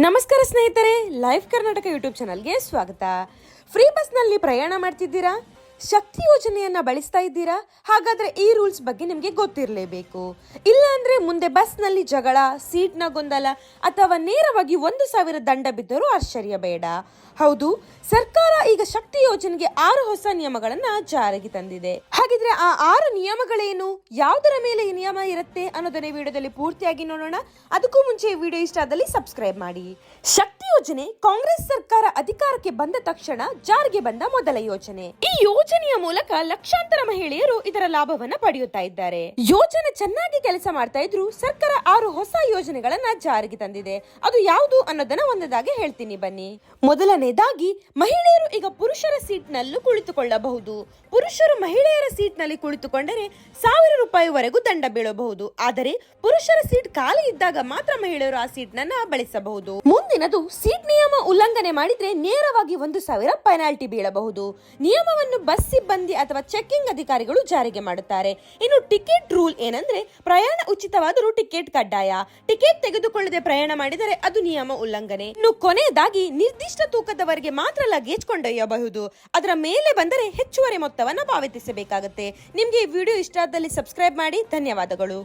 ನಮಸ್ಕಾರ ಸ್ನೇಹಿತರೆ, live Karnataka YouTube ಚಾನಲ್ಗೆ ಸ್ವಾಗತ. ಫ್ರೀ ಬಸ್ನಲ್ಲಿ ಪ್ರಯಾಣ ಮಾಡ್ತಿದ್ದೀರಾ? ಶಕ್ತಿ ಯೋಜನೆಯನ್ನ ಬಳಸ್ತಾ ಇದ್ದೀರಾ? ಹಾಗಾದ್ರೆ ಈ ರೂಲ್ಸ್ ಬಗ್ಗೆ ನಿಮಗೆ ಗೊತ್ತಿರಲೇಬೇಕು. ಇಲ್ಲ ಅಂದ್ರೆ ಮುಂದೆ ಬಸ್ನಲ್ಲಿ ಜಗಳ, ಸೀಟ್ನ ಗೊಂದಲ ಅಥವಾ ನೇರವಾಗಿ 1,000 ದಂಡ ಬಿದ್ದರೂ ಆಶ್ಚರ್ಯ ಬೇಡ. ಹೌದು, ಸರ್ಕಾರ ಈಗ ಶಕ್ತಿ ಯೋಜನೆಗೆ 6 ಹೊಸ ನಿಯಮಗಳನ್ನ ಜಾರಿಗೆ ತಂದಿದೆ. ಹಾಗಿದ್ರೆ ಆ 6 ನಿಯಮಗಳೇನು, ಯಾವುದರ ಮೇಲೆ ಈ ನಿಯಮ ಇರುತ್ತೆ ಅನ್ನೋದನ್ನ ವಿಡಿಯೋದಲ್ಲಿ ಪೂರ್ತಿಯಾಗಿ ನೋಡೋಣ. ಅದಕ್ಕೂ ಮುಂಚೆ ಈ ವಿಡಿಯೋ ಇಷ್ಟ ಆದಲ್ಲಿ ಸಬ್ಸ್ಕ್ರೈಬ್ ಮಾಡಿ. ಶಕ್ತಿ ಯೋಜನೆ ಕಾಂಗ್ರೆಸ್ ಸರ್ಕಾರ ಅಧಿಕಾರಕ್ಕೆ ಬಂದ ತಕ್ಷಣ ಜಾರಿಗೆ ಬಂದ ಮೊದಲ ಯೋಜನೆ. ಈ ಯೋಜನೆಯ ಮೂಲಕ ಲಕ್ಷಾಂತರ ಮಹಿಳೆಯರು ಇದರ ಲಾಭವನ್ನ ಪಡೆಯುತ್ತಾ ಇದ್ದಾರೆ. ಯೋಜನೆ ಚೆನ್ನಾಗಿ ಕೆಲಸ ಮಾಡ್ತಾ ಇದ್ರು ಸರ್ಕಾರ 6 ಹೊಸ ಯೋಜನೆಗಳನ್ನ ಜಾರಿಗೆ ತಂದಿದೆ. ಅದು ಯಾವುದು ಅನ್ನೋದನ್ನ ಒಂದದಾಗಿ ಹೇಳ್ತೀನಿ ಬನ್ನಿ. ಮೊದಲನೇದಾಗಿ, ಮಹಿಳೆಯರು ಈಗ ಪುರುಷರ ಸೀಟ್ ನಲ್ಲೂ ಕುಳಿತುಕೊಳ್ಳಬಹುದು. ಪುರುಷರು ಮಹಿಳೆಯರ ಸೀಟ್ ನಲ್ಲಿ ಕುಳಿತುಕೊಂಡರೆ 1,000 ರೂಪಾಯಿವರೆಗೂ ದಂಡ ಬೀಳಬಹುದು. ಆದರೆ ಪುರುಷರ ಸೀಟ್ ಖಾಲಿ ಇದ್ದಾಗ ಮಾತ್ರ ಮಹಿಳೆಯರು ಆ ಸೀಟ್ ನನ್ನ ಬಳಸಬಹುದು. ಮುಂದಿನದು, ಸೀಟ್ ನಿಯಮ ಉಲ್ಲಂಘನೆ ಮಾಡಿದ್ರೆ ನೇರವಾಗಿ 1,000 ಪೆನಾಲ್ಟಿ ಬೀಳಬಹುದು. ನಿಯಮವನ್ನು ಬಸ್ ಸಿಬ್ಬಂದಿ ಅಥವಾ ಚೆಕಿಂಗ್ ಅಧಿಕಾರಿಗಳು ಜಾರಿಗೆ ಮಾಡುತ್ತಾರೆ. ಇನ್ನು ಟಿಕೆಟ್ ರೂಲ್ ಏನಂದ್ರೆ, ಪ್ರಯಾಣ ಉಚಿತವಾದರೂ ಟಿಕೆಟ್ ಕಡ್ಡಾಯ. ಟಿಕೆಟ್ ತೆಗೆದುಕೊಳ್ಳದೆ ಪ್ರಯಾಣ ಮಾಡಿದರೆ ಅದು ನಿಯಮ ಉಲ್ಲಂಘನೆ. ಇನ್ನು ಕೊನೆಯದಾಗಿ, ನಿರ್ದಿಷ್ಟ ತೂಕದವರೆಗೆ ಮಾತ್ರ ಲಗೇಜ್ ಕೊಂಡೊಯ್ಯಬಹುದು. ಅದರ ಮೇಲೆ ಬಂದರೆ ಹೆಚ್ಚುವರಿ ಮೊತ್ತವನ್ನು ಪಾವತಿಸಬೇಕಾಗುತ್ತೆ. ನಿಮ್ಗೆ ಈ ವಿಡಿಯೋ ಇಷ್ಟ ಆದಲ್ಲಿ ಸಬ್ಸ್ಕ್ರೈಬ್ ಮಾಡಿ. ಧನ್ಯವಾದಗಳು.